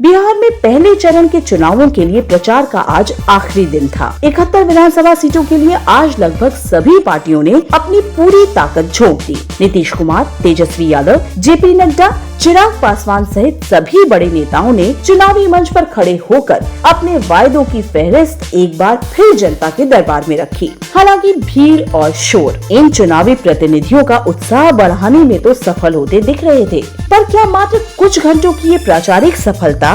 बिहार में पहले चरण के चुनावों के लिए प्रचार का आज आखिरी दिन था। 71 विधानसभा सीटों के लिए आज लगभग सभी पार्टियों ने अपनी पूरी ताकत झोंक दी। नीतीश कुमार, तेजस्वी यादव, जेपी नड्डा, चिराग पासवान सहित सभी बड़े नेताओं ने चुनावी मंच पर खड़े होकर अपने वायदों की फहरिस्त एक बार फिर जनता के दरबार में रखी। हालांकि भीड़ और शोर इन चुनावी प्रतिनिधियों का उत्साह बढ़ाने में तो सफल होते दिख रहे थे, पर क्या मात्र कुछ घंटों की ये प्रचारिक सफलता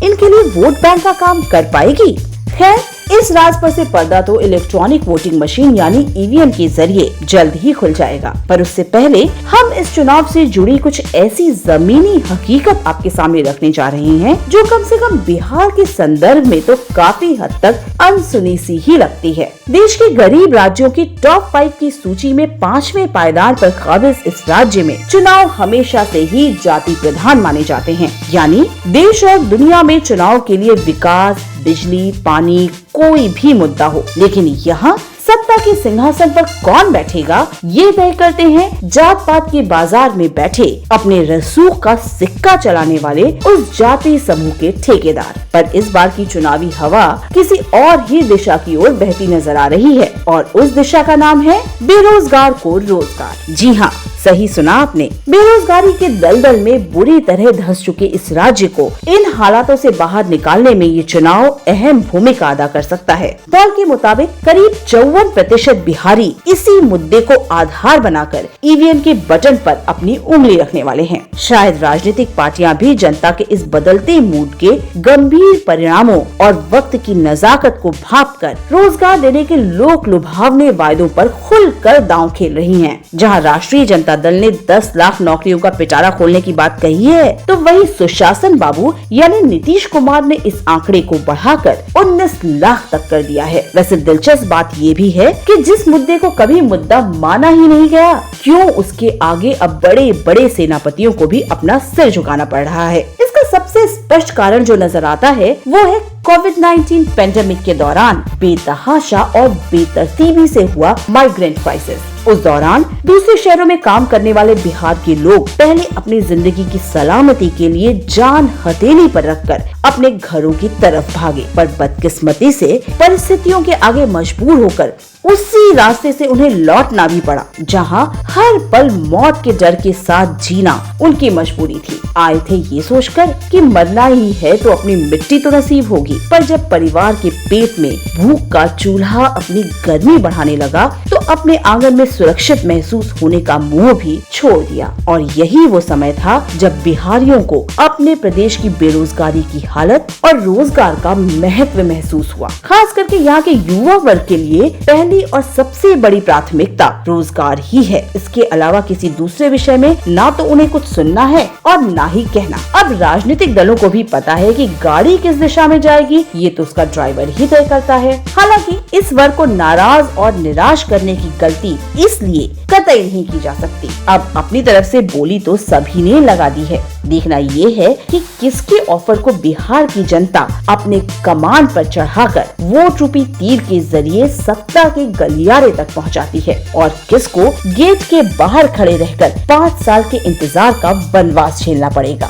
इनके लिए वोट बैंक का काम कर पाएगी? खैर, इस राज पर से पर्दा तो इलेक्ट्रॉनिक वोटिंग मशीन यानी ईवीएम के जरिए जल्द ही खुल जाएगा। पर उससे पहले हम इस चुनाव से जुड़ी कुछ ऐसी जमीनी हकीकत आपके सामने रखने जा रहे हैं जो कम से कम बिहार के संदर्भ में तो काफी हद तक अनसुनी सी ही लगती है। देश के गरीब राज्यों की टॉप 5 की सूची में 5वें पायदान पर काबिज इस राज्य में चुनाव हमेशा से ही जाति प्रधान माने जाते हैं। यानी देश और दुनिया में चुनाव के लिए विकास, बिजली, पानी, कोई भी मुद्दा हो, लेकिन यहाँ सत्ता के सिंहासन पर कौन बैठेगा ये तय करते हैं जात पात के बाजार में बैठे अपने रसूख का सिक्का चलाने वाले उस जाति समूह के ठेकेदार। पर इस बार की चुनावी हवा किसी और ही दिशा की ओर बहती नजर आ रही है और उस दिशा का नाम है बेरोजगार को रोजगार। जी हाँ, सही सुना आपने। बेरोजगारी के दलदल में बुरी तरह धंस चुके इस राज्य को इन हालातों से बाहर निकालने में ये चुनाव अहम भूमिका अदा कर सकता है। पोल के मुताबिक करीब 54% बिहारी इसी मुद्दे को आधार बनाकर ईवीएम के बटन पर अपनी उंगली रखने वाले हैं। शायद राजनीतिक पार्टियां भी जनता के इस बदलते मूड के गंभीर परिणामों और वक्त की नजाकत को भांपकर रोजगार देने के लोक लुभावने वायदों पर खुलकर दांव खेल रही हैं। जहां राष्ट्रीय जनता दल ने 10 लाख नौकरियों का पिटारा खोलने की बात कही है, तो वही सुशासन बाबू यानी नीतीश कुमार ने इस आंकड़े को बढ़ाकर 19 लाख तक कर दिया है। वैसे दिलचस्प बात ये भी है कि जिस मुद्दे को कभी मुद्दा माना ही नहीं गया, क्यों उसके आगे अब बड़े बड़े सेनापतियों को भी अपना सिर झुकाना पड़ रहा है। इसका सबसे स्पष्ट कारण जो नजर आता है वो है कोविड-19 पेंडेमिक के दौरान बेतहाशा और बेतरतीबी से हुआ माइग्रेंट क्राइसिस। उस दौरान दूसरे शहरों में काम करने वाले बिहार के लोग पहले अपनी जिंदगी की सलामती के लिए जान हथेली पर रखकर अपने घरों की तरफ भागे, पर बदकिस्मती से परिस्थितियों के आगे मजबूर होकर उसी रास्ते से उन्हें लौटना भी पड़ा, जहां हर पल मौत के डर के साथ जीना उनकी मजबूरी थी। आए थे ये सोचकर कि मरना ही है तो अपनी मिट्टी तो नसीब होगी, पर जब परिवार के पेट में भूख का चूल्हा अपनी गर्मी बढ़ाने लगा तो अपने आंगन में सुरक्षित महसूस होने का मोह भी छोड़ दिया। और यही वो समय था जब बिहारियों को अपने प्रदेश की बेरोजगारी की हालत और रोजगार का महत्व महसूस हुआ। खास करके यहाँ के युवा वर्ग के लिए पहली और सबसे बड़ी प्राथमिकता रोजगार ही है। इसके अलावा किसी दूसरे विषय में ना तो उन्हें कुछ सुनना है और ना ही कहना। अब राजनीतिक दलों को भी पता है कि गाड़ी किस दिशा में जाएगी, ये तो उसका ड्राइवर ही तय करता है। हालांकि इस वर्ग को नाराज और निराश करने की गलती इसलिए कतई नहीं की जा सकती। अब अपनी तरफ से बोली तो सभी ने लगा दी है। देखना ये है कि किसके ऑफर को बिहार की जनता अपने कमान पर चढ़ाकर वोट रूपी तीर के जरिए सत्ता के गलियारे तक पहुंचाती है और किसको गेट के बाहर खड़े रहकर 5 साल के इंतजार का वनवास झेलना पड़ेगा।